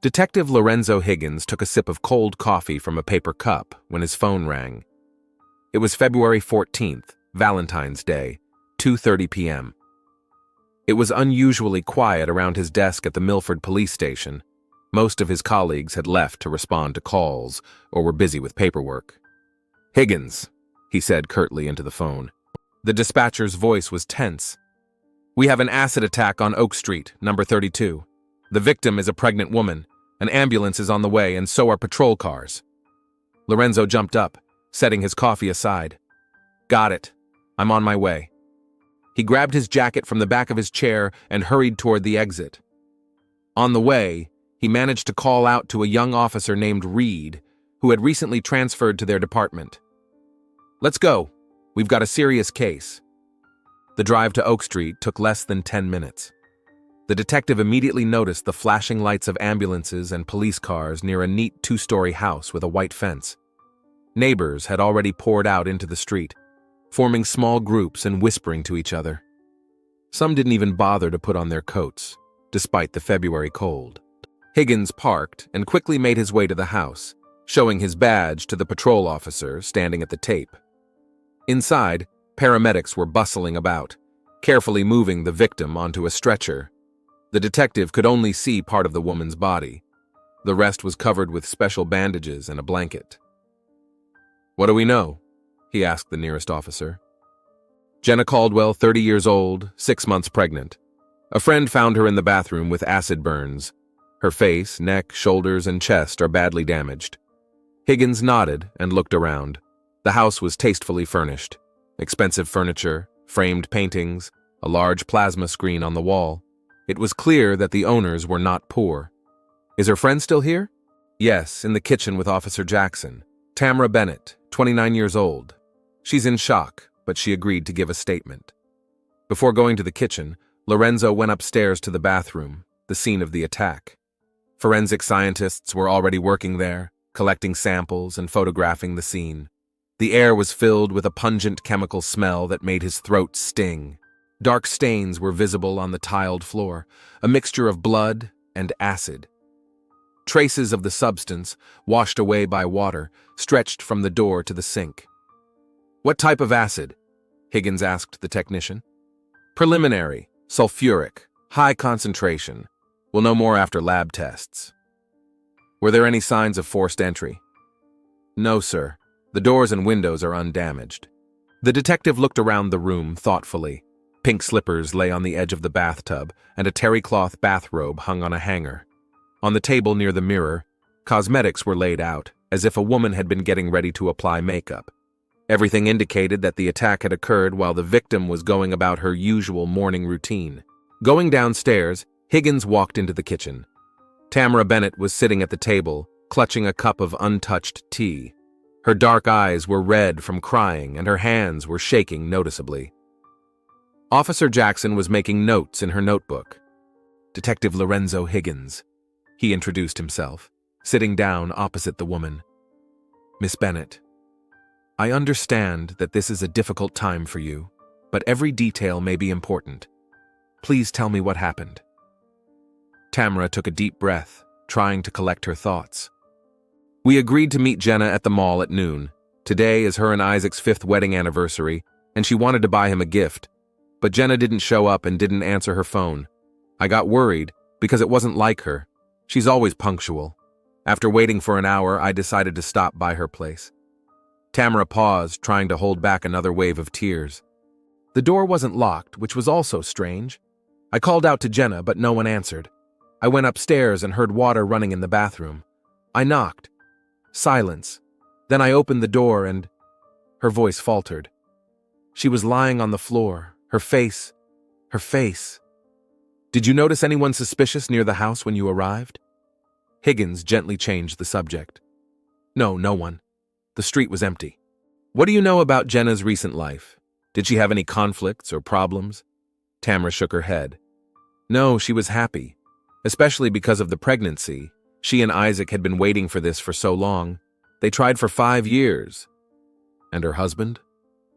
Detective Lorenzo Higgins took a sip of cold coffee from a paper cup when his phone rang. It was February 14th, Valentine's Day, 2:30 p.m. It was unusually quiet around his desk at the Milford police station. Most of his colleagues had left to respond to calls or were busy with paperwork. "Higgins," he said curtly into the phone. The dispatcher's voice was tense. "We have an acid attack on Oak Street, number 32. The victim is a pregnant woman. An ambulance is on the way, and so are patrol cars." Lorenzo jumped up, setting his coffee aside. "Got it. I'm on my way." He grabbed his jacket from the back of his chair and hurried toward the exit. On the way, he managed to call out to a young officer named Reed, who had recently transferred to their department. "Let's go. We've got a serious case." The drive to Oak Street took less than 10 minutes. The detective immediately noticed the flashing lights of ambulances and police cars near a neat two-story house with a white fence. Neighbors had already poured out into the street, forming small groups and whispering to each other. Some didn't even bother to put on their coats, despite the February cold. Higgins parked and quickly made his way to the house, showing his badge to the patrol officer standing at the tape. Inside, paramedics were bustling about, carefully moving the victim onto a stretcher. The detective could only see part of the woman's body. The rest was covered with special bandages and a blanket. "What do we know?" he asked the nearest officer. "Jenna Caldwell, 30 years old, 6 months pregnant. A friend found her in the bathroom with acid burns. Her face, neck, shoulders, and chest are badly damaged." Higgins nodded and looked around. The house was tastefully furnished. Expensive furniture, framed paintings, a large plasma screen on the wall. It was clear that the owners were not poor. "Is her friend still here?" "Yes, in the kitchen with Officer Jackson. Tamara Bennett, 29 years old. She's in shock, but she agreed to give a statement." Before going to the kitchen, Lorenzo went upstairs to the bathroom, the scene of the attack. Forensic scientists were already working there, collecting samples and photographing the scene. The air was filled with a pungent chemical smell that made his throat sting. Dark stains were visible on the tiled floor, a mixture of blood and acid. Traces of the substance, washed away by water, stretched from the door to the sink. "What type of acid?" Higgins asked the technician. "Preliminary, sulfuric, high concentration. We'll know more after lab tests." "Were there any signs of forced entry?" "No, sir. The doors and windows are undamaged." The detective looked around the room thoughtfully. Pink slippers lay on the edge of the bathtub, and a terry cloth bathrobe hung on a hanger. On the table near the mirror, cosmetics were laid out, as if a woman had been getting ready to apply makeup. Everything indicated that the attack had occurred while the victim was going about her usual morning routine. Going downstairs, Higgins walked into the kitchen. Tamara Bennett was sitting at the table, clutching a cup of untouched tea. Her dark eyes were red from crying, and her hands were shaking noticeably. Officer Jackson was making notes in her notebook. "Detective Lorenzo Higgins," he introduced himself, sitting down opposite the woman. "Miss Bennett, I understand that this is a difficult time for you, but every detail may be important. Please tell me what happened." Tamara took a deep breath, trying to collect her thoughts. "We agreed to meet Jenna at the mall at noon. Today is her and Isaac's 5th wedding anniversary, and she wanted to buy him a gift. But Jenna didn't show up and didn't answer her phone. I got worried because it wasn't like her. She's always punctual. After waiting for an hour, I decided to stop by her place." Tamara paused, trying to hold back another wave of tears. "The door wasn't locked, which was also strange. I called out to Jenna, but no one answered. I went upstairs and heard water running in the bathroom. I knocked. Silence. Then I opened the door and..." Her voice faltered. "She was lying on the floor. Her face. Did you notice anyone suspicious near the house when you arrived?" Higgins gently changed the subject. "No, no one. The street was empty." "What do you know about Jenna's recent life? Did she have any conflicts or problems?" Tamara shook her head. "No, she was happy. Especially because of the pregnancy. She and Isaac had been waiting for this for so long. They tried for 5 years." "And her husband?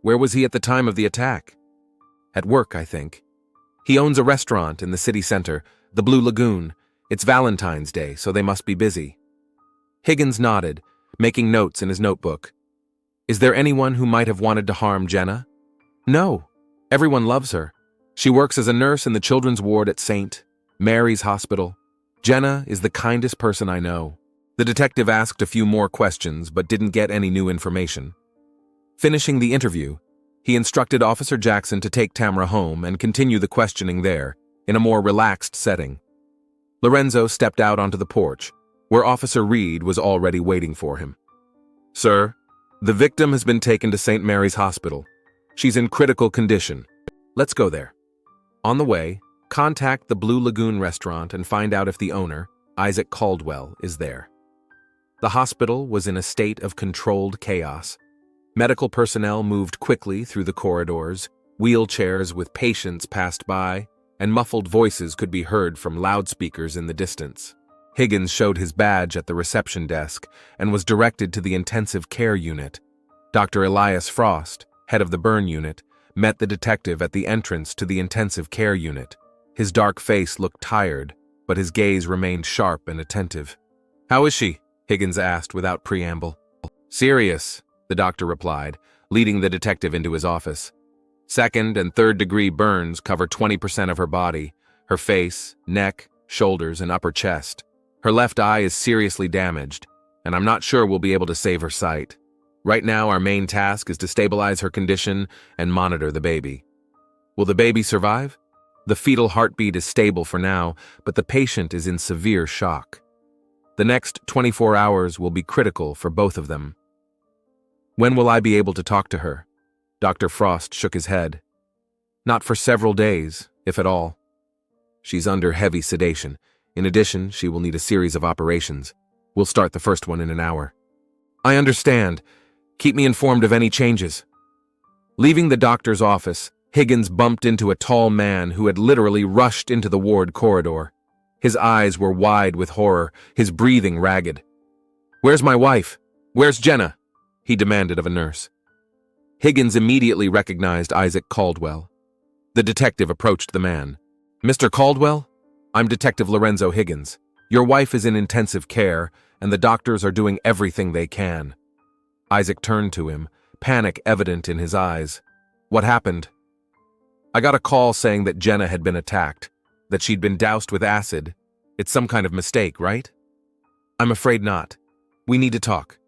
Where was he at the time of the attack?" "At work, I think. He owns a restaurant in the city center, the Blue Lagoon. It's Valentine's Day, so they must be busy. Higgins nodded, making notes in his notebook. Is there anyone who might have wanted to harm Jenna? No. Everyone loves her. She works as a nurse in the children's ward at St. Mary's Hospital. Jenna is the kindest person I know. The detective asked a few more questions, but didn't get any new information. Finishing the interview, he instructed Officer Jackson to take Tamara home and continue the questioning there, in a more relaxed setting. Lorenzo stepped out onto the porch, where Officer Reed was already waiting for him. Sir, the victim has been taken to St. Mary's Hospital. She's in critical condition. Let's go there. On the way, contact the Blue Lagoon restaurant and find out if the owner, Isaac Caldwell, is there. The hospital was in a state of controlled chaos. Medical personnel moved quickly through the corridors, wheelchairs with patients passed by, and muffled voices could be heard from loudspeakers in the distance. Higgins showed his badge at the reception desk and was directed to the intensive care unit. Dr. Elias Frost, head of the burn unit, met the detective at the entrance to the intensive care unit. His dark face looked tired, but his gaze remained sharp and attentive. How is she? Higgins asked without preamble. Serious, the doctor replied, leading the detective into his office. Second and third degree burns cover 20% of her body, her face, neck, shoulders, and upper chest. Her left eye is seriously damaged, and I'm not sure we'll be able to save her sight. Right now, our main task is to stabilize her condition and monitor the baby. Will the baby survive? The fetal heartbeat is stable for now, but the patient is in severe shock. The next 24 hours will be critical for both of them. When will I be able to talk to her? Dr. Frost shook his head. Not for several days, if at all. She's under heavy sedation. In addition, she will need a series of operations. We'll start the first one in an hour. I understand. Keep me informed of any changes. Leaving the doctor's office, Higgins bumped into a tall man who had literally rushed into the ward corridor. His eyes were wide with horror, his breathing ragged. Where's my wife? Where's Jenna? He demanded of a nurse. Higgins immediately recognized Isaac Caldwell. The detective approached the man. Mr. Caldwell? I'm Detective Lorenzo Higgins. Your wife is in intensive care, and the doctors are doing everything they can. Isaac turned to him, panic evident in his eyes. What happened? I got a call saying that Jenna had been attacked, that she'd been doused with acid. It's some kind of mistake, right? I'm afraid not. We need to talk.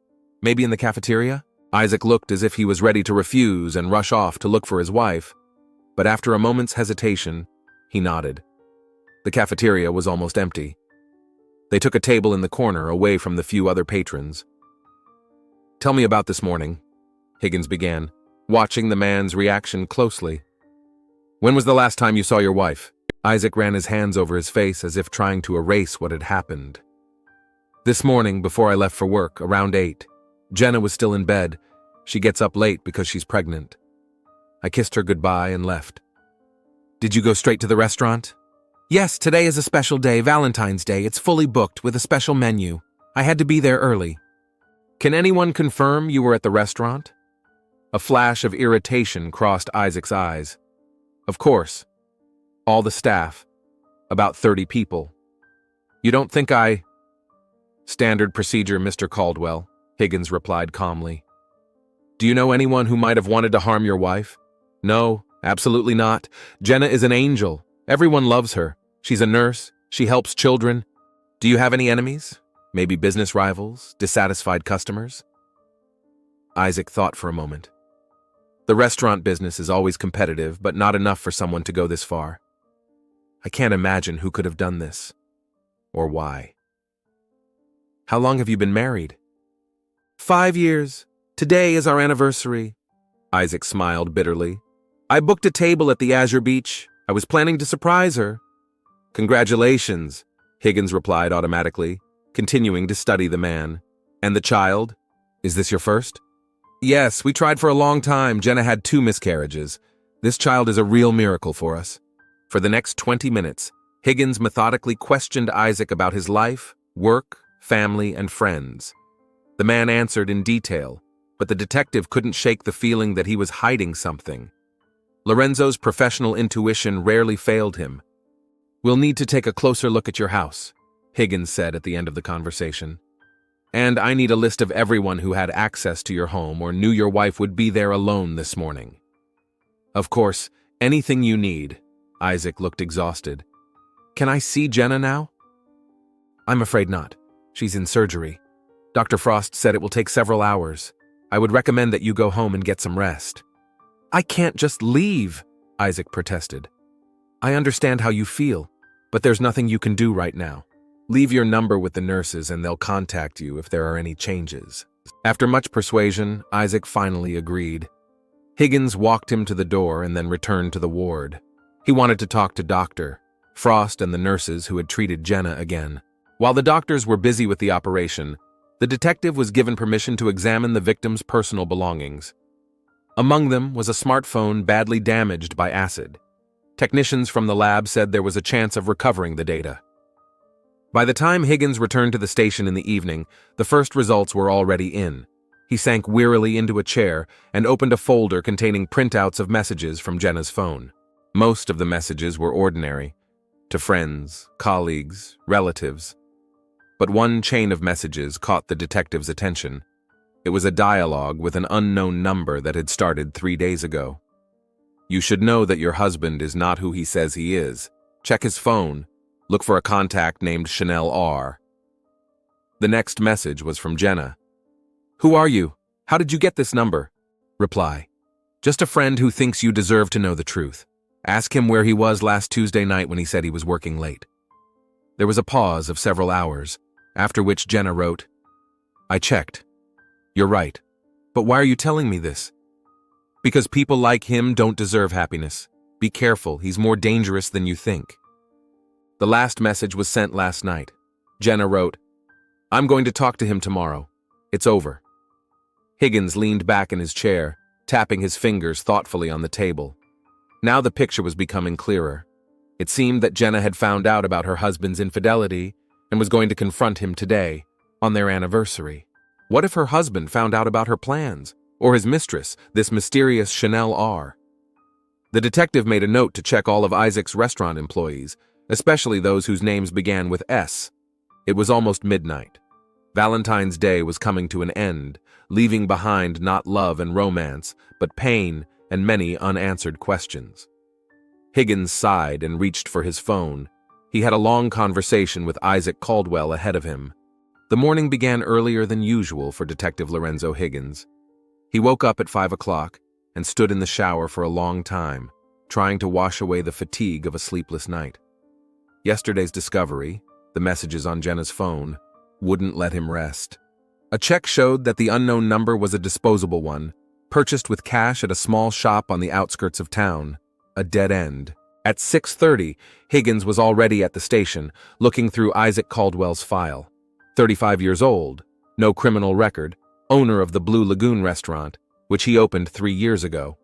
Maybe in the cafeteria? Isaac looked as if he was ready to refuse and rush off to look for his wife, but after a moment's hesitation, he nodded. The cafeteria was almost empty. They took a table in the corner away from the few other patrons. Tell me about this morning, Higgins began, watching the man's reaction closely. When was the last time you saw your wife? Isaac ran his hands over his face as if trying to erase what had happened. This morning, before I left for work, around 8. Jenna was still in bed. She gets up late because she's pregnant. I kissed her goodbye and left. Did you go straight to the restaurant? Yes, today is a special day, Valentine's Day. It's fully booked with a special menu. I had to be there early. Can anyone confirm you were at the restaurant? A flash of irritation crossed Isaac's eyes. Of course. All the staff. About 30 people. You don't think I... Standard procedure, Mr. Caldwell, Higgins replied calmly. Do you know anyone who might have wanted to harm your wife? No, absolutely not. Jenna is an angel. Everyone loves her. She's a nurse. She helps children. Do you have any enemies? Maybe business rivals? Dissatisfied customers? Isaac thought for a moment. The restaurant business is always competitive, but not enough for someone to go this far. I can't imagine who could have done this. Or why. How long have you been married? 5 years. Today is our anniversary. Isaac smiled bitterly. I booked a table at the Azure Beach. I was planning to surprise her. Congratulations, Higgins replied automatically, continuing to study the man. And the child? Is this your first? Yes, we tried for a long time. Jenna had 2 miscarriages. This child is a real miracle for us. For the next 20 minutes, Higgins methodically questioned Isaac about his life, work, family, and friends. The man answered in detail, but the detective couldn't shake the feeling that he was hiding something. Lorenzo's professional intuition rarely failed him. We'll need to take a closer look at your house. Higgins said at the end of the conversation. "And I need a list of everyone who had access to your home or knew your wife would be there alone this morning." "Of course, anything you need." Isaac looked exhausted. "Can I see Jenna now?" "I'm afraid not. She's in surgery. Dr. Frost said it will take several hours. I would recommend that you go home and get some rest." "I can't just leave," Isaac protested. "I understand how you feel, but there's nothing you can do right now. Leave your number with the nurses and they'll contact you if there are any changes." After much persuasion, Isaac finally agreed. Higgins walked him to the door and then returned to the ward. He wanted to talk to Dr. Frost and the nurses who had treated Jenna again. While the doctors were busy with the operation, the detective was given permission to examine the victim's personal belongings. Among them was a smartphone badly damaged by acid. Technicians from the lab said there was a chance of recovering the data. By the time Higgins returned to the station in the evening, the first results were already in. He sank wearily into a chair and opened a folder containing printouts of messages from Jenna's phone. Most of the messages were ordinary, to friends, colleagues, relatives. But one chain of messages caught the detective's attention. It was a dialogue with an unknown number that had started 3 days ago. "You should know that your husband is not who he says he is. Check his phone. Look for a contact named Chanel R." The next message was from Jenna. "Who are you? How did you get this number?" Reply: "Just a friend who thinks you deserve to know the truth. Ask him where he was last Tuesday night when he said he was working late." There was a pause of several hours, after which Jenna wrote, "I checked. You're right. But why are you telling me this?" "Because people like him don't deserve happiness. Be careful, he's more dangerous than you think." The last message was sent last night. Jenna wrote, "I'm going to talk to him tomorrow. It's over." Higgins leaned back in his chair, tapping his fingers thoughtfully on the table. Now the picture was becoming clearer. It seemed that Jenna had found out about her husband's infidelity and was going to confront him today, on their anniversary. What if her husband found out about her plans, or his mistress, this mysterious Chanel R? The detective made a note to check all of Isaac's restaurant employees, especially those whose names began with S. It was almost midnight. Valentine's Day was coming to an end, leaving behind not love and romance, but pain and many unanswered questions. Higgins sighed and reached for his phone. He had a long conversation with Isaac Caldwell ahead of him. The morning began earlier than usual for Detective Lorenzo Higgins. He woke up at 5 o'clock and stood in the shower for a long time, trying to wash away the fatigue of a sleepless night. Yesterday's discovery, the messages on Jenna's phone, wouldn't let him rest. A check showed that the unknown number was a disposable one, purchased with cash at a small shop on the outskirts of town, a dead end. At 6:30, Higgins was already at the station, looking through Isaac Caldwell's file. 35 years old, no criminal record, owner of the Blue Lagoon restaurant, which he opened 3 years ago.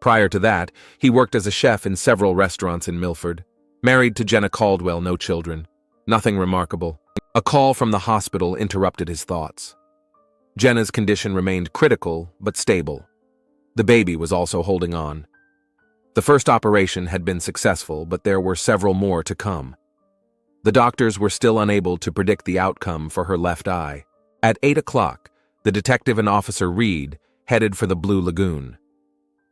Prior to that, he worked as a chef in several restaurants in Milford. Married to Jenna Caldwell, no children. Nothing remarkable. A call from the hospital interrupted his thoughts. Jenna's condition remained critical, but stable. The baby was also holding on. The first operation had been successful, but there were several more to come. The doctors were still unable to predict the outcome for her left eye. At 8 o'clock, the detective and Officer Reed headed for the Blue Lagoon.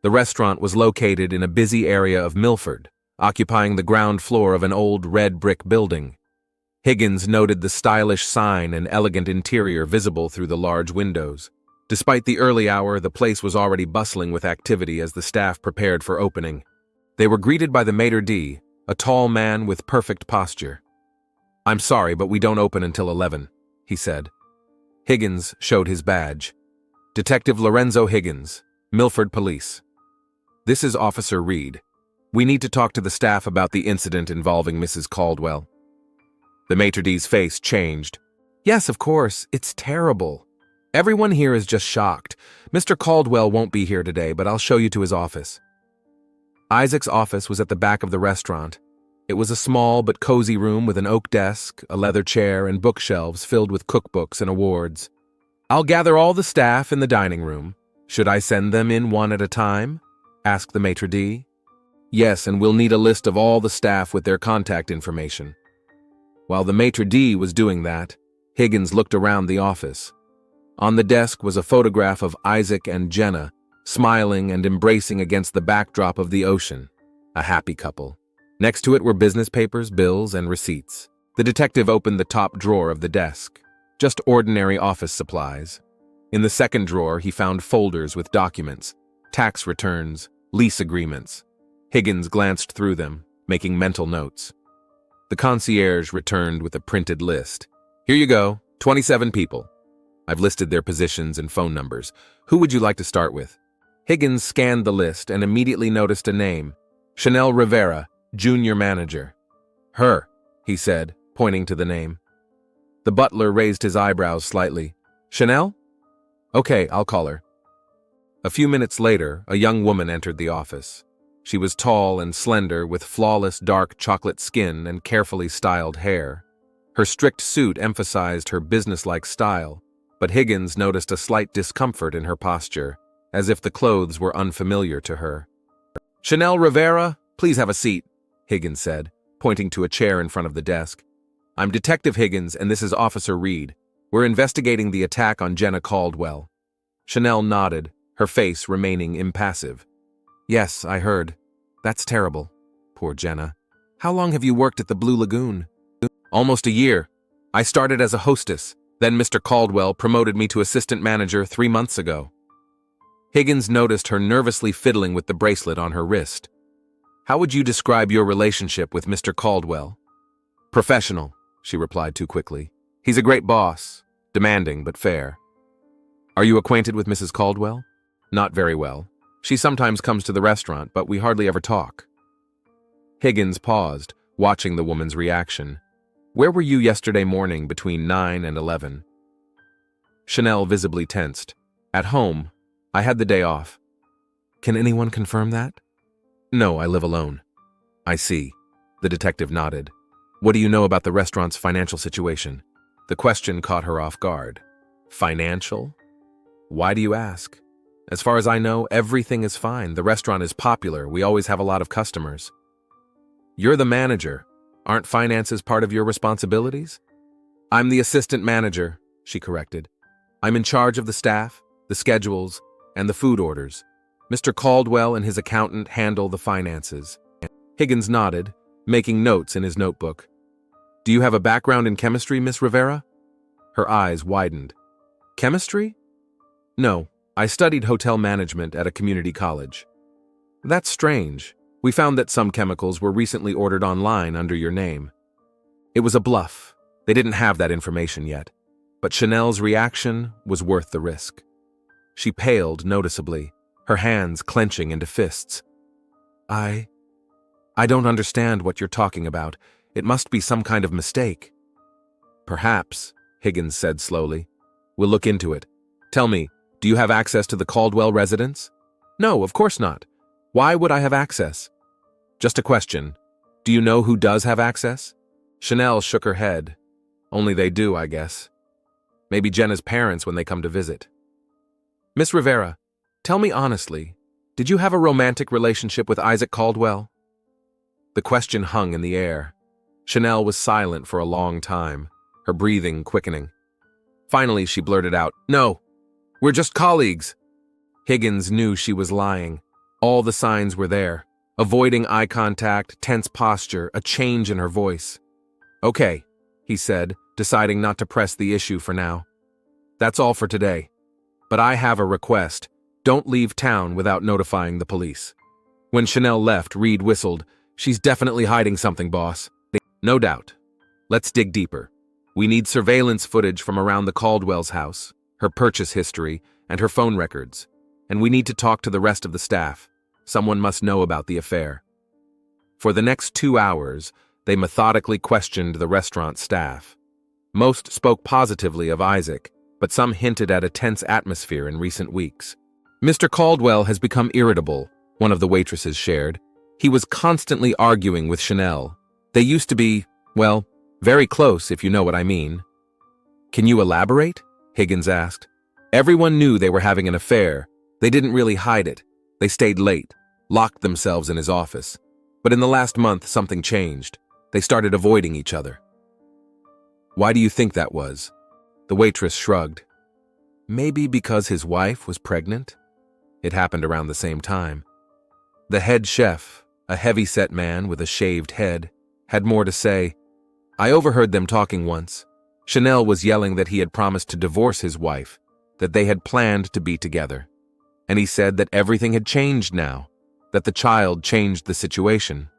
The restaurant was located in a busy area of Milford, occupying the ground floor of an old red brick building. Higgins noted the stylish sign and elegant interior visible through the large windows. Despite the early hour, the place was already bustling with activity as the staff prepared for opening. They were greeted by the maitre d', a tall man with perfect posture. "I'm sorry, but we don't open until 11, he said. Higgins showed his badge. "Detective Lorenzo Higgins, Milford Police. This is Officer Reed. We need to talk to the staff about the incident involving Mrs. Caldwell." The maitre d's face changed. "Yes, of course. It's terrible. Everyone here is just shocked. Mr. Caldwell won't be here today, but I'll show you to his office." Isaac's office was at the back of the restaurant. It was a small but cozy room with an oak desk, a leather chair, and bookshelves filled with cookbooks and awards. "I'll gather all the staff in the dining room. Should I send them in one at a time?" asked the maitre d'. "Yes, and we'll need a list of all the staff with their contact information." While the maitre d' was doing that, Higgins looked around the office. On the desk was a photograph of Isaac and Jenna, smiling and embracing against the backdrop of the ocean. A happy couple. Next to it were business papers, bills, and receipts. The detective opened the top drawer of the desk. Just ordinary office supplies. In the second drawer, he found folders with documents, tax returns, lease agreements. Higgins glanced through them, making mental notes. The concierge returned with a printed list. Here you go, 27 people. I've listed their positions and phone numbers. Who would you like to start with? Higgins scanned the list and immediately noticed a name. Chanel Rivera, junior manager. Her, he said, pointing to the name. The butler raised his eyebrows slightly. Chanel? Okay, I'll call her. A few minutes later, a young woman entered the office. She was tall and slender, with flawless dark chocolate skin and carefully styled hair. Her strict suit emphasized her businesslike style, but Higgins noticed a slight discomfort in her posture, as if the clothes were unfamiliar to her. Chanel Rivera, please have a seat, Higgins said, pointing to a chair in front of the desk. I'm Detective Higgins, and this is Officer Reed. We're investigating the attack on Jenna Caldwell. Chanel nodded, her face remaining impassive. Yes, I heard. That's terrible. Poor Jenna. How long have you worked at the Blue Lagoon? Almost a year. I started as a hostess. Then Mr. Caldwell promoted me to assistant manager 3 months ago. Higgins noticed her nervously fiddling with the bracelet on her wrist. How would you describe your relationship with Mr. Caldwell? Professional, she replied too quickly. He's a great boss, demanding but fair. Are you acquainted with Mrs. Caldwell? Not very well. She sometimes comes to the restaurant, but we hardly ever talk. Higgins paused, watching the woman's reaction. Where were you yesterday morning between 9 and 11? Chanel visibly tensed. At home. I had the day off. Can anyone confirm that? No, I live alone. I see. The detective nodded. What do you know about the restaurant's financial situation? The question caught her off guard. Financial? Why do you ask? As far as I know, everything is fine. The restaurant is popular. We always have a lot of customers. You're the manager. Aren't finances part of your responsibilities? I'm the assistant manager, she corrected. I'm in charge of the staff, the schedules, and the food orders. Mr. Caldwell and his accountant handle the finances. Higgins nodded, making notes in his notebook. Do you have a background in chemistry, Miss Rivera? Her eyes widened. Chemistry? No, I studied hotel management at a community college. That's strange. We found that some chemicals were recently ordered online under your name. It was a bluff. They didn't have that information yet. But Chanel's reaction was worth the risk. She paled noticeably, her hands clenching into fists. I don't understand what you're talking about. It must be some kind of mistake. Perhaps, Higgins said slowly. We'll look into it. Tell me, do you have access to the Caldwell residence? No, of course not. Why would I have access? Just a question. Do you know who does have access? Chanel shook her head. Only they do, I guess. Maybe Jenna's parents when they come to visit. Miss Rivera, tell me honestly, did you have a romantic relationship with Isaac Caldwell? The question hung in the air. Chanel was silent for a long time, her breathing quickening. Finally, she blurted out, No, we're just colleagues. Higgins knew she was lying. All the signs were there. Avoiding eye contact, tense posture, a change in her voice. Okay, he said, deciding not to press the issue for now. That's all for today. But I have a request. Don't leave town without notifying the police. When Chanel left, Reed whistled. She's definitely hiding something, boss. No doubt. Let's dig deeper. We need surveillance footage from around the Caldwell's house, her purchase history, and her phone records. And we need to talk to the rest of the staff. Someone must know about the affair. For the next 2 hours, they methodically questioned the restaurant staff. Most spoke positively of Isaac, but some hinted at a tense atmosphere in recent weeks. Mr. Caldwell has become irritable, one of the waitresses shared. He was constantly arguing with Chanel. They used to be, well, very close, if you know what I mean. Can you elaborate? Higgins asked. Everyone knew they were having an affair. They didn't really hide it. They stayed late, locked themselves in his office. But in the last month, something changed. They started avoiding each other. Why do you think that was? The waitress shrugged. Maybe because his wife was pregnant? It happened around the same time. The head chef, a heavy-set man with a shaved head, had more to say. I overheard them talking once. Chanel was yelling that he had promised to divorce his wife, that they had planned to be together. And he said that everything had changed now, that the child changed the situation.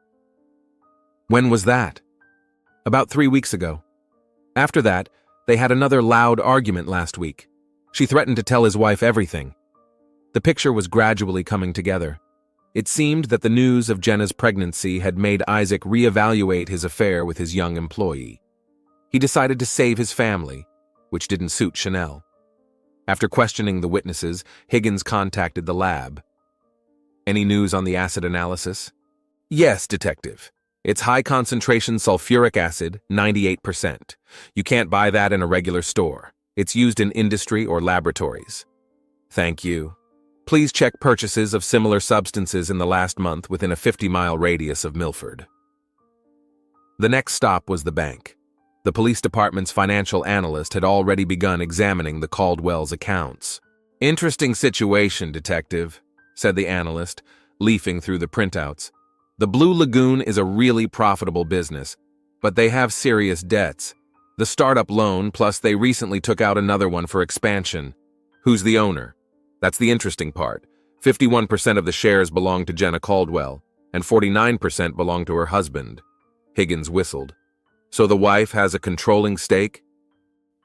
When was that? About 3 weeks ago. After that, they had another loud argument last week. She threatened to tell his wife everything. The picture was gradually coming together. It seemed that the news of Jenna's pregnancy had made Isaac reevaluate his affair with his young employee. He decided to save his family, which didn't suit Chanel. After questioning the witnesses, Higgins contacted the lab. Any news on the acid analysis? Yes, detective. It's high-concentration sulfuric acid, 98%. You can't buy that in a regular store. It's used in industry or laboratories. Thank you. Please check purchases of similar substances in the last month within a 50-mile radius of Milford. The next stop was the bank. The police department's financial analyst had already begun examining the Caldwell's accounts. Interesting situation, detective, said the analyst, leafing through the printouts. The Blue Lagoon is a really profitable business, but they have serious debts. The startup loan, plus they recently took out another one for expansion. Who's the owner? That's the interesting part. 51% of the shares belong to Jenna Caldwell, and 49% belong to her husband. Higgins whistled. So the wife has a controlling stake?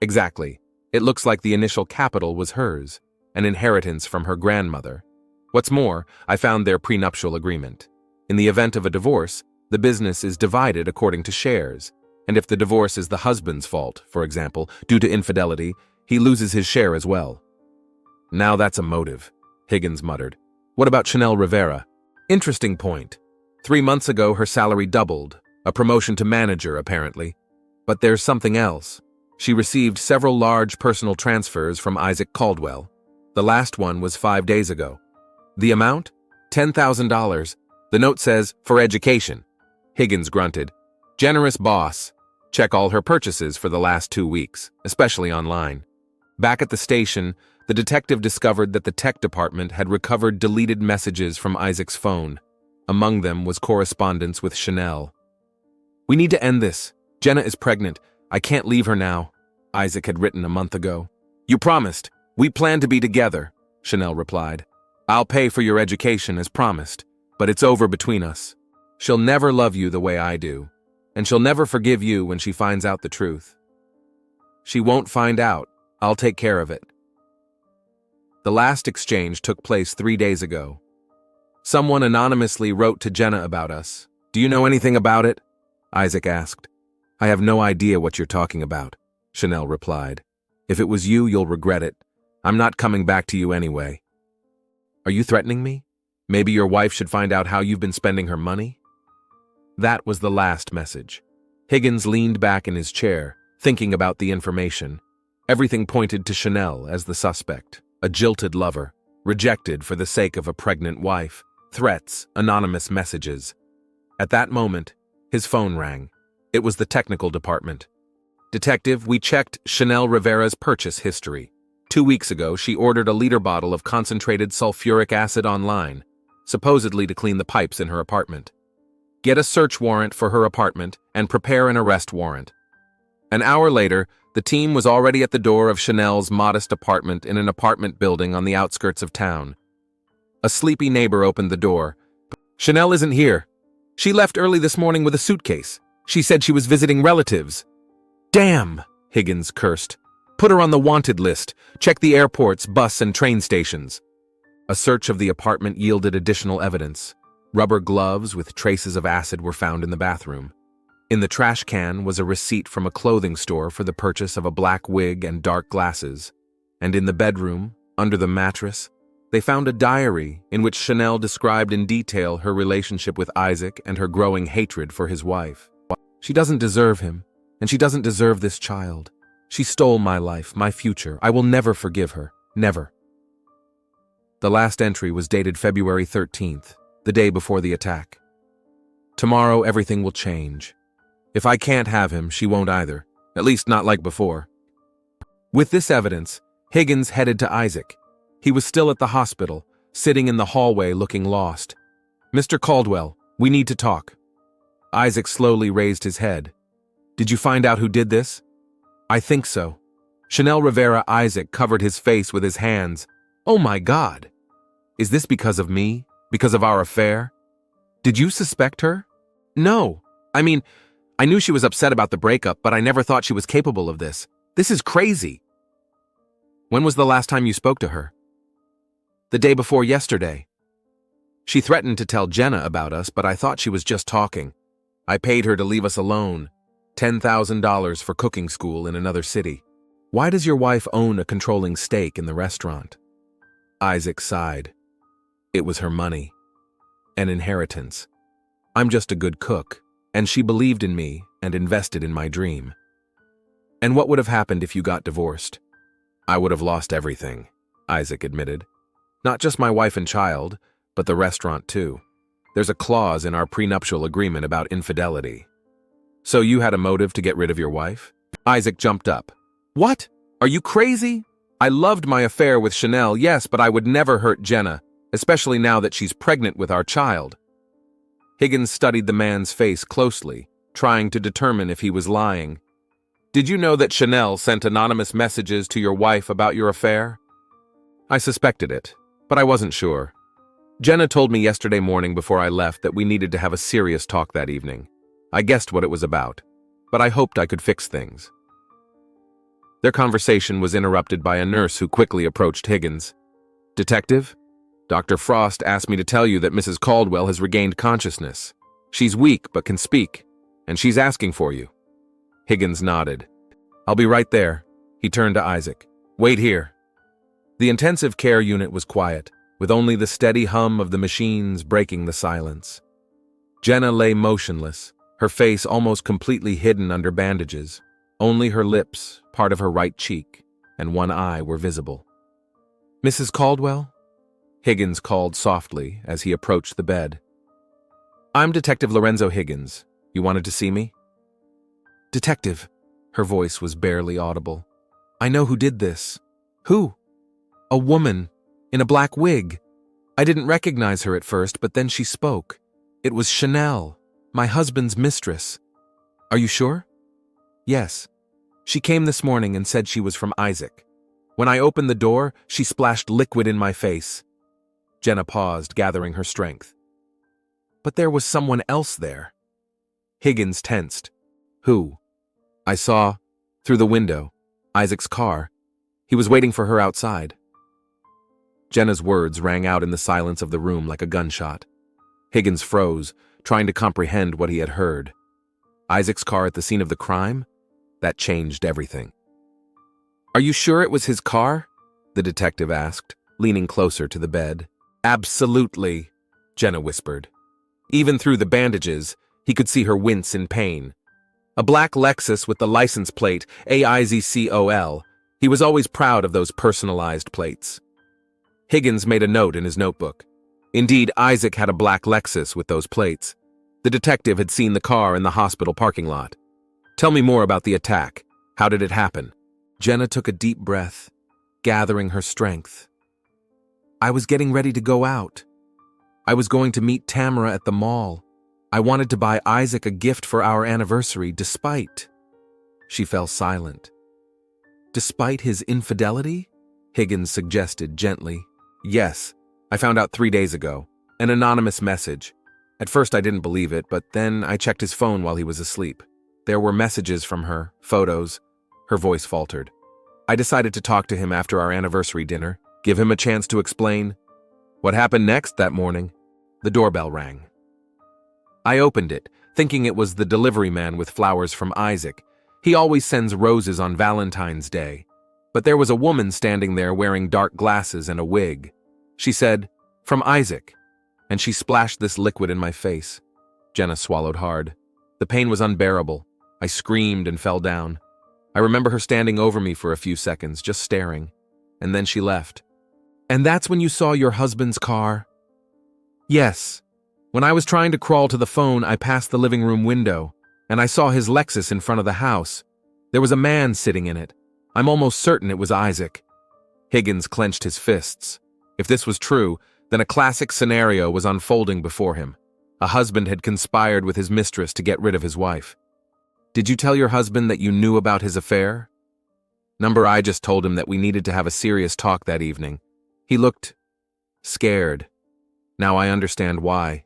Exactly. It looks like the initial capital was hers, an inheritance from her grandmother. What's more, I found their prenuptial agreement. In the event of a divorce, the business is divided according to shares, and if the divorce is the husband's fault, for example, due to infidelity, he loses his share as well. Now that's a motive, Higgins muttered. What about Chanel Rivera? Interesting point. 3 months ago, her salary doubled, a promotion to manager, apparently. But there's something else. She received several large personal transfers from Isaac Caldwell. The last one was 5 days ago. The amount? $10,000. The note says, for education. Higgins grunted. Generous boss. Check all her purchases for the last 2 weeks, especially online. Back at the station, the detective discovered that the tech department had recovered deleted messages from Isaac's phone. Among them was correspondence with Chanel. We need to end this. Jenna is pregnant. I can't leave her now, Isaac had written a month ago. You promised. We plan to be together, Chanel replied. I'll pay for your education as promised, but it's over between us. She'll never love you the way I do, and she'll never forgive you when she finds out the truth. She won't find out. I'll take care of it. The last exchange took place 3 days ago. Someone anonymously wrote to Jenna about us. Do you know anything about it? Isaac asked. I have no idea what you're talking about, Chanel replied. If it was you, you'll regret it. I'm not coming back to you anyway. Are you threatening me? Maybe your wife should find out how you've been spending her money? That was the last message. Higgins leaned back in his chair, thinking about the information. Everything pointed to Chanel as the suspect, a jilted lover, rejected for the sake of a pregnant wife, threats, anonymous messages. At that moment, his phone rang. It was the technical department. Detective, we checked Chanel Rivera's purchase history. 2 weeks ago, she ordered a liter bottle of concentrated sulfuric acid online, supposedly to clean the pipes in her apartment. Get a search warrant for her apartment and prepare an arrest warrant. An hour later, the team was already at the door of Chanel's modest apartment in an apartment building on the outskirts of town. A sleepy neighbor opened the door. Chanel isn't here. She left early this morning with a suitcase. She said she was visiting relatives. Damn, Higgins cursed. Put her on the wanted list. Check the airports, bus, and train stations. A search of the apartment yielded additional evidence. Rubber gloves with traces of acid were found in the bathroom. In the trash can was a receipt from a clothing store for the purchase of a black wig and dark glasses. And in the bedroom, under the mattress, they found a diary in which Chanel described in detail her relationship with Isaac and her growing hatred for his wife. She doesn't deserve him, and she doesn't deserve this child. She stole my life, my future. I will never forgive her. Never. The last entry was dated February 13th, the day before the attack. Tomorrow, everything will change. If I can't have him, she won't either. At least not like before. With this evidence, Higgins headed to Isaac. He was still at the hospital, sitting in the hallway looking lost. "Mr. Caldwell, we need to talk." Isaac slowly raised his head. "Did you find out who did this?" "I think so." Chanel Rivera Isaac covered his face with his hands. "Oh my God! Is this because of me? Because of our affair? Did you suspect her?" "No. I mean, I knew she was upset about the breakup, but I never thought she was capable of this. This is crazy." "When was the last time you spoke to her?" "The day before yesterday. She threatened to tell Jenna about us, but I thought she was just talking. I paid her to leave us alone. $10,000 for cooking school in another city." "Why does your wife own a controlling stake in the restaurant?" Isaac sighed. "It was her money. An inheritance. I'm just a good cook, and she believed in me and invested in my dream." "And what would have happened if you got divorced?" "I would have lost everything," Isaac admitted. "Not just my wife and child, but the restaurant too. There's a clause in our prenuptial agreement about infidelity." "So you had a motive to get rid of your wife?" Isaac jumped up. "What? Are you crazy? I loved my affair with Chanel, yes, but I would never hurt Jenna, especially now that she's pregnant with our child." Higgins studied the man's face closely, trying to determine if he was lying. "Did you know that Chanel sent anonymous messages to your wife about your affair?" "I suspected it, but I wasn't sure. Jenna told me yesterday morning before I left that we needed to have a serious talk that evening. I guessed what it was about, but I hoped I could fix things." Their conversation was interrupted by a nurse who quickly approached Higgins. "Detective, Dr. Frost asked me to tell you that Mrs. Caldwell has regained consciousness. She's weak but can speak, and she's asking for you." Higgins nodded. "I'll be right there." He turned to Isaac. "Wait here." The intensive care unit was quiet, with only the steady hum of the machines breaking the silence. Jenna lay motionless, her face almost completely hidden under bandages. Only her lips, part of her right cheek, and one eye were visible. "Mrs. Caldwell?" Higgins called softly as he approached the bed. "I'm Detective Lorenzo Higgins. You wanted to see me?" "Detective," her voice was barely audible. "I know who did this." "Who?" "A woman, in a black wig. I didn't recognize her at first, but then she spoke. It was Chanel, my husband's mistress." "Are you sure?" "Yes. She came this morning and said she was from Isaac. When I opened the door, she splashed liquid in my face." Jenna paused, gathering her strength. "But there was someone else there." Higgins tensed. "Who?" "I saw, through the window, Isaac's car. He was waiting for her outside." Jenna's words rang out in the silence of the room like a gunshot. Higgins froze, trying to comprehend what he had heard. Isaac's car at the scene of the crime? That changed everything. "Are you sure it was his car?" the detective asked, leaning closer to the bed. "Absolutely," Jenna whispered. Even through the bandages, he could see her wince in pain. A black Lexus with the license plate AIZCOL. He was always proud of those personalized plates. Higgins made a note in his notebook. Indeed, Isaac had a black Lexus with those plates. The detective had seen the car in the hospital parking lot. "Tell me more about the attack. How did it happen?" Jenna took a deep breath, gathering her strength. "I was getting ready to go out. I was going to meet Tamara at the mall. I wanted to buy Isaac a gift for our anniversary, despite..." She fell silent. "Despite his infidelity?" Higgins suggested gently. "Yes, I found out 3 days ago. An anonymous message. At first I didn't believe it, but then I checked his phone while he was asleep. There were messages from her, photos." Her voice faltered. "I decided to talk to him after our anniversary dinner, give him a chance to explain." "What happened next that morning?" The doorbell rang. I opened it, thinking it was the delivery man with flowers from Isaac. He always sends roses on Valentine's Day. But there was a woman standing there wearing dark glasses and a wig. She said, "From Isaac," and she splashed this liquid in my face. Jenna swallowed hard. The pain was unbearable. I screamed and fell down. I remember her standing over me for a few seconds, just staring, and then she left. "And that's when you saw your husband's car?" "Yes. When I was trying to crawl to the phone, I passed the living room window, and I saw his Lexus in front of the house. There was a man sitting in it. I'm almost certain it was Isaac. Higgins clenched his fists. If this was true, then a classic scenario was unfolding before him. A husband had conspired with his mistress to get rid of his wife. Did you tell your husband that you knew about his affair? I just told him that we needed to have a serious talk that evening. He looked scared. Now I understand why.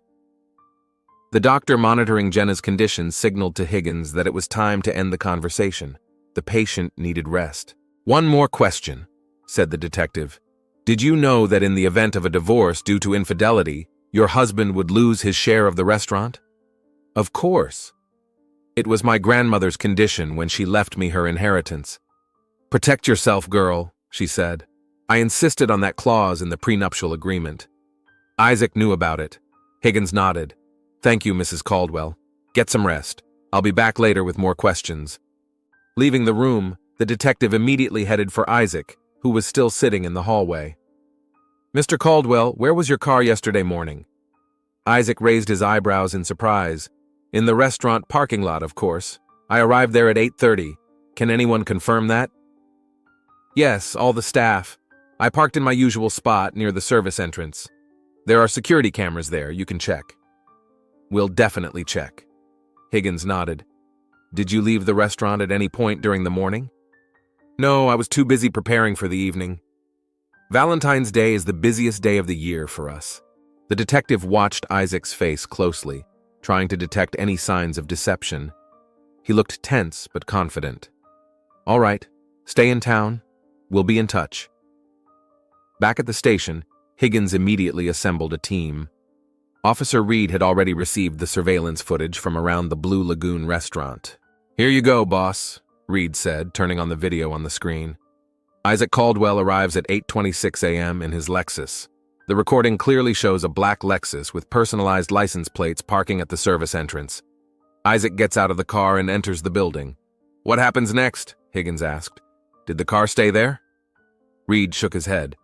The doctor monitoring Jenna's condition signaled to Higgins that it was time to end the conversation. The patient needed rest. One more question, said the detective. Did you know that in the event of a divorce due to infidelity, your husband would lose his share of the restaurant? Of course. It was my grandmother's condition when she left me her inheritance. Protect yourself, girl, she said. I insisted on that clause in the prenuptial agreement. Isaac knew about it. Higgins nodded. Thank you, Mrs. Caldwell. Get some rest. I'll be back later with more questions. Leaving the room, the detective immediately headed for Isaac, who was still sitting in the hallway. Mr. Caldwell, where was your car yesterday morning? Isaac raised his eyebrows in surprise. In the restaurant parking lot, of course. I arrived there at 8:30. Can anyone confirm that? Yes, all the staff. I parked in my usual spot near the service entrance. There are security cameras there, you can check. We'll definitely check. Higgins nodded. Did you leave the restaurant at any point during the morning? No, I was too busy preparing for the evening. Valentine's Day is the busiest day of the year for us. The detective watched Isaac's face closely, trying to detect any signs of deception. He looked tense but confident. All right, stay in town. We'll be in touch. Back at the station, Higgins immediately assembled a team. Officer Reed had already received the surveillance footage from around the Blue Lagoon restaurant. Here you go, boss, Reed said, turning on the video on the screen. Isaac Caldwell arrives at 8:26 a.m. in his Lexus. The recording clearly shows a black Lexus with personalized license plates parking at the service entrance. Isaac gets out of the car and enters the building. What happens next? Higgins asked. Did the car stay there? Reed shook his head.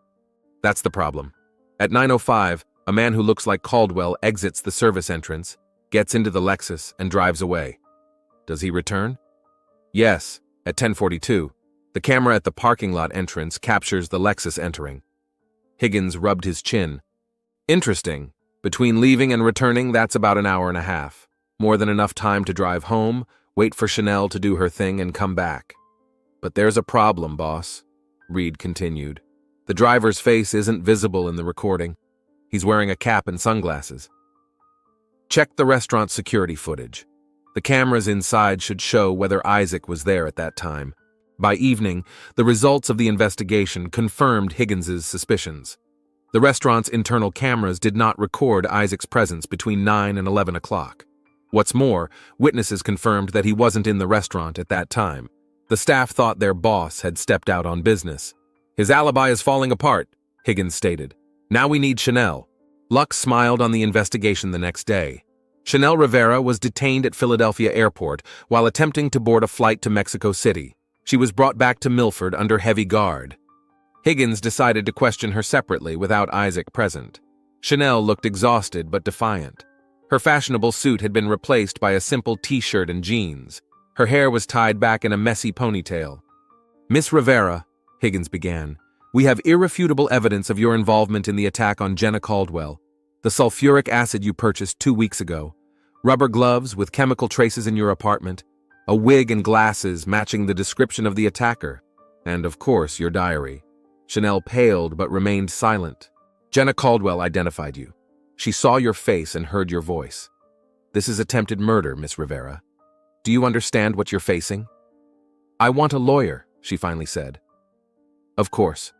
That's the problem. At 9:05, a man who looks like Caldwell exits the service entrance, gets into the Lexus, and drives away. Does he return? Yes, at 10:42. The camera at the parking lot entrance captures the Lexus entering. Higgins rubbed his chin. Interesting. Between leaving and returning, that's about an hour and a half. More than enough time to drive home, wait for Chanel to do her thing, and come back. But there's a problem, boss, Reed continued. The driver's face isn't visible in the recording. He's wearing a cap and sunglasses. Check the restaurant security footage. The cameras inside should show whether Isaac was there at that time. By evening, the results of the investigation confirmed Higgins's suspicions. The restaurant's internal cameras did not record Isaac's presence between 9 and 11 o'clock. What's more, witnesses confirmed that he wasn't in the restaurant at that time. The staff thought their boss had stepped out on business. His alibi is falling apart, Higgins stated. Now we need Chanel. Luck smiled on the investigation the next day. Chanel Rivera was detained at Philadelphia Airport while attempting to board a flight to Mexico City. She was brought back to Milford under heavy guard. Higgins decided to question her separately without Isaac present. Chanel looked exhausted but defiant. Her fashionable suit had been replaced by a simple t-shirt and jeans. Her hair was tied back in a messy ponytail. Miss Rivera, Higgins began, we have irrefutable evidence of your involvement in the attack on Jenna Caldwell. The sulfuric acid you purchased 2 weeks ago, rubber gloves with chemical traces in your apartment, a wig and glasses matching the description of the attacker, and of course your diary. Chanel paled but remained silent. Jenna Caldwell identified you. She saw your face and heard your voice. This is attempted murder, Miss Rivera. Do you understand what you're facing? I want a lawyer, she finally said. Of course.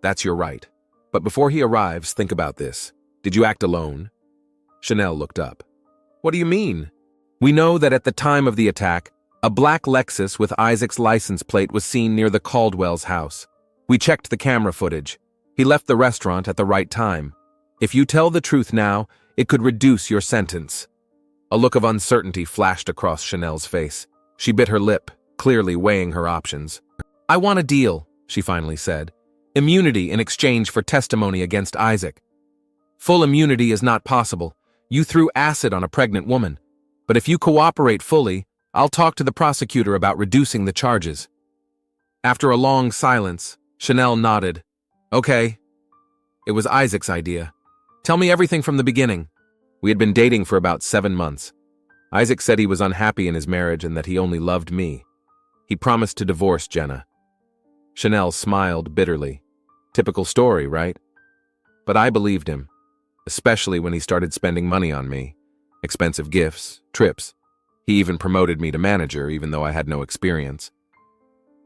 That's your right. But before he arrives, think about this. Did you act alone? Chanel looked up. What do you mean? We know that at the time of the attack, a black Lexus with Isaac's license plate was seen near the Caldwell's house. We checked the camera footage. He left the restaurant at the right time. If you tell the truth now, it could reduce your sentence. A look of uncertainty flashed across Chanel's face. She bit her lip, clearly weighing her options. I want a deal, she finally said. Immunity in exchange for testimony against Isaac. Full immunity is not possible. You threw acid on a pregnant woman. But if you cooperate fully, I'll talk to the prosecutor about reducing the charges. After a long silence, Chanel nodded. Okay. It was Isaac's idea. Tell me everything from the beginning. We had been dating for about 7 months. Isaac said he was unhappy in his marriage and that he only loved me. He promised to divorce Jenna. Chanel smiled bitterly. Typical story, right? But I believed him, especially when he started spending money on me. Expensive gifts, trips. He even promoted me to manager, even though I had no experience.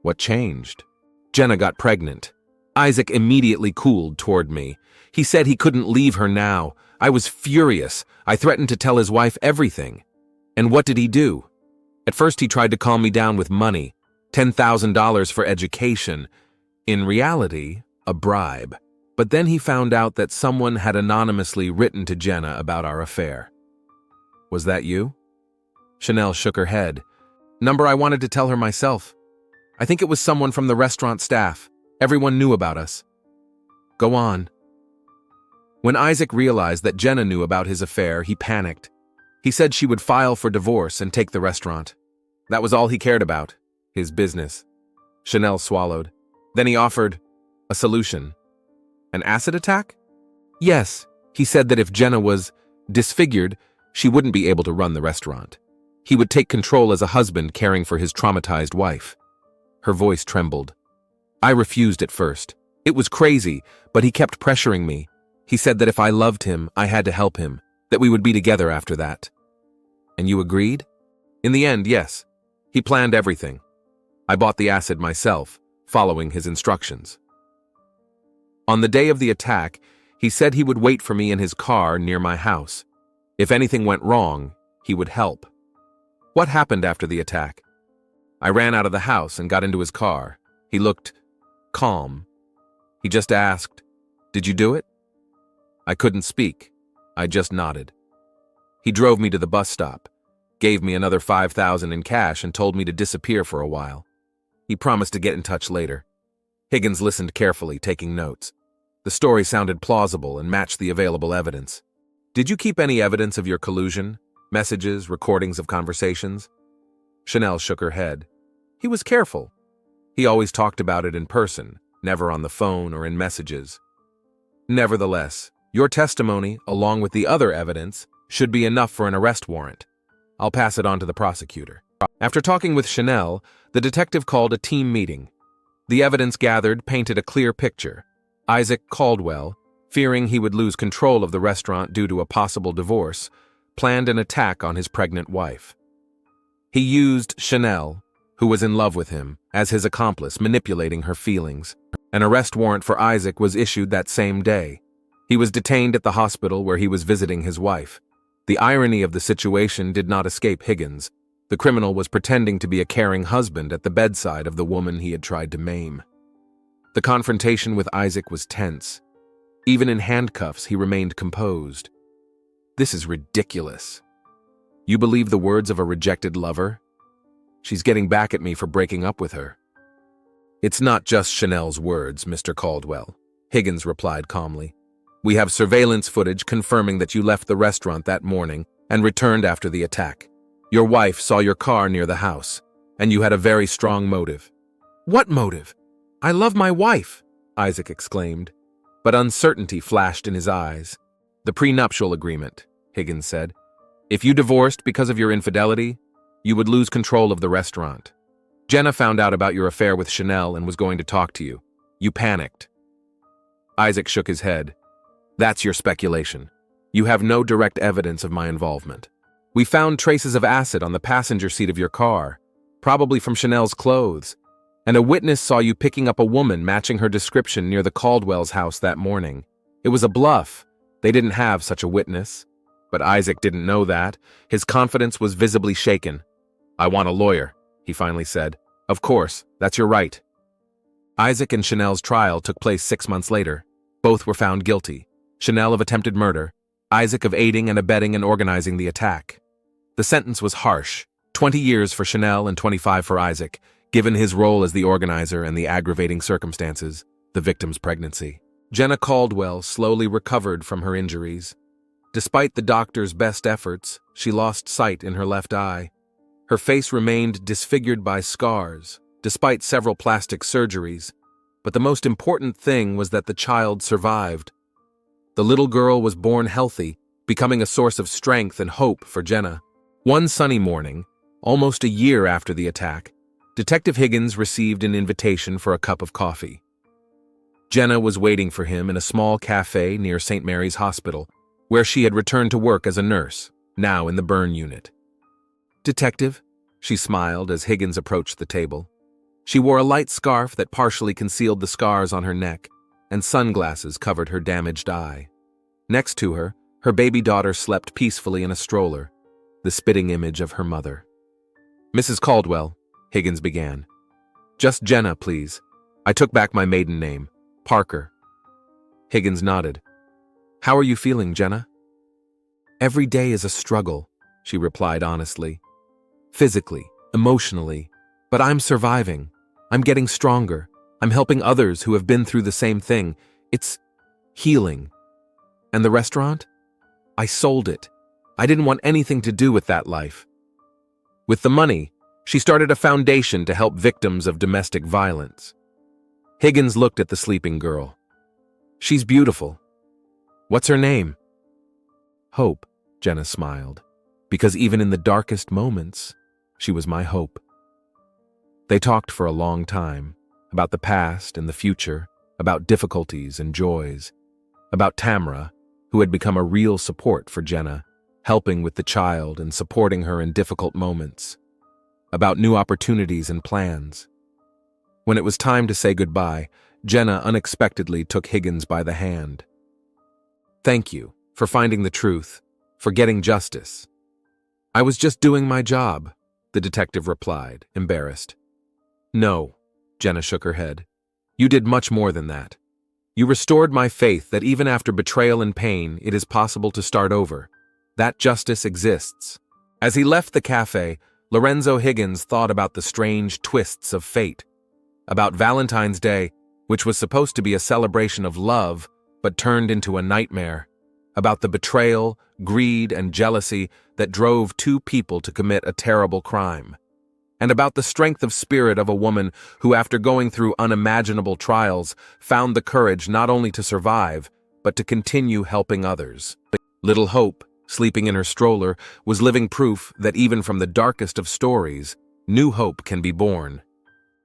What changed? Jenna got pregnant. Isaac immediately cooled toward me. He said he couldn't leave her now. I was furious. I threatened to tell his wife everything. And what did he do? At first he tried to calm me down with money, $10,000 for education. In reality, a bribe. But then he found out that someone had anonymously written to Jenna about our affair. Was that you? Chanel shook her head. Number I wanted to tell her myself. I think it was someone from the restaurant staff. Everyone knew about us. Go on. When Isaac realized that Jenna knew about his affair, he panicked. He said she would file for divorce and take the restaurant. That was all he cared about, his business. Chanel swallowed. Then he offered a solution. An acid attack? Yes, he said that if Jenna was disfigured, she wouldn't be able to run the restaurant. He would take control as a husband caring for his traumatized wife. Her voice trembled. I refused at first. It was crazy, but he kept pressuring me. He said that if I loved him, I had to help him, that we would be together after that. And you agreed? In the end, yes. He planned everything. I bought the acid myself, following his instructions. On the day of the attack, he said he would wait for me in his car near my house. If anything went wrong, he would help. What happened after the attack? I ran out of the house and got into his car. He looked calm. He just asked, "Did you do it?" I couldn't speak. I just nodded. He drove me to the bus stop, gave me another $5,000 in cash and told me to disappear for a while. He promised to get in touch later. Higgins listened carefully, taking notes. The story sounded plausible and matched the available evidence. Did you keep any evidence of your collusion? Messages, recordings of conversations? Chanel shook her head. He was careful. He always talked about it in person, never on the phone or in messages. Nevertheless, your testimony, along with the other evidence, should be enough for an arrest warrant. I'll pass it on to the prosecutor. After talking with Chanel, the detective called a team meeting. The evidence gathered painted a clear picture. Isaac Caldwell, fearing he would lose control of the restaurant due to a possible divorce, planned an attack on his pregnant wife. He used Chanel, who was in love with him, as his accomplice, manipulating her feelings. An arrest warrant for Isaac was issued that same day. He was detained at the hospital where he was visiting his wife. The irony of the situation did not escape Higgins. The criminal was pretending to be a caring husband at the bedside of the woman he had tried to maim. The confrontation with Isaac was tense. Even in handcuffs, he remained composed. This is ridiculous. You believe the words of a rejected lover? She's getting back at me for breaking up with her. It's not just Chanel's words, Mr. Caldwell, Higgins replied calmly. We have surveillance footage confirming that you left the restaurant that morning and returned after the attack. Your wife saw your car near the house, and you had a very strong motive. What motive? I love my wife, Isaac exclaimed. But uncertainty flashed in his eyes. The prenuptial agreement, Higgins said. If you divorced because of your infidelity, you would lose control of the restaurant. Jenna found out about your affair with Chanel and was going to talk to you. You panicked. Isaac shook his head. That's your speculation. You have no direct evidence of my involvement. We found traces of acid on the passenger seat of your car, probably from Chanel's clothes, and a witness saw you picking up a woman matching her description near the Caldwell's house that morning. It was a bluff. They didn't have such a witness. But Isaac didn't know that. His confidence was visibly shaken. I want a lawyer, he finally said. Of course, that's your right. Isaac and Chanel's trial took place 6 months later. Both were found guilty. Chanel of attempted murder, Isaac of aiding and abetting and organizing the attack. The sentence was harsh, 20 years for Chanel and 25 for Isaac, given his role as the organizer and the aggravating circumstances, the victim's pregnancy. Jenna Caldwell slowly recovered from her injuries. Despite the doctor's best efforts, she lost sight in her left eye. Her face remained disfigured by scars, despite several plastic surgeries, but the most important thing was that the child survived. The little girl was born healthy, becoming a source of strength and hope for Jenna. One sunny morning, almost a year after the attack, Detective Higgins received an invitation for a cup of coffee. Jenna was waiting for him in a small cafe near St. Mary's Hospital, where she had returned to work as a nurse, now in the burn unit. "Detective," she smiled as Higgins approached the table. She wore a light scarf that partially concealed the scars on her neck, and sunglasses covered her damaged eye. Next to her, her baby daughter slept peacefully in a stroller, the spitting image of her mother. "Mrs. Caldwell," Higgins began. "Just Jenna, please. I took back my maiden name, Parker." Higgins nodded. "How are you feeling, Jenna?" "Every day is a struggle," she replied honestly. "Physically, emotionally, but I'm surviving. I'm getting stronger. I'm helping others who have been through the same thing. It's healing." "And the restaurant?" "I sold it. I didn't want anything to do with that life." With the money, she started a foundation to help victims of domestic violence. Higgins looked at the sleeping girl. "She's beautiful. What's her name?" "Hope," Jenna smiled, "because even in the darkest moments, she was my hope." They talked for a long time, about the past and the future, about difficulties and joys, about Tamara, who had become a real support for Jenna, helping with the child and supporting her in difficult moments, about new opportunities and plans. When it was time to say goodbye, Jenna unexpectedly took Higgins by the hand. "Thank you for finding the truth, for getting justice." "I was just doing my job," the detective replied, embarrassed. "No," Jenna shook her head. "You did much more than that. You restored my faith that even after betrayal and pain, it is possible to start over. That justice exists." As he left the cafe, Lorenzo Higgins thought about the strange twists of fate, about Valentine's Day, which was supposed to be a celebration of love, but turned into a nightmare, about the betrayal, greed, and jealousy that drove two people to commit a terrible crime, and about the strength of spirit of a woman who, after going through unimaginable trials, found the courage not only to survive, but to continue helping others. Little Hope, sleeping in her stroller, was living proof that even from the darkest of stories, new hope can be born.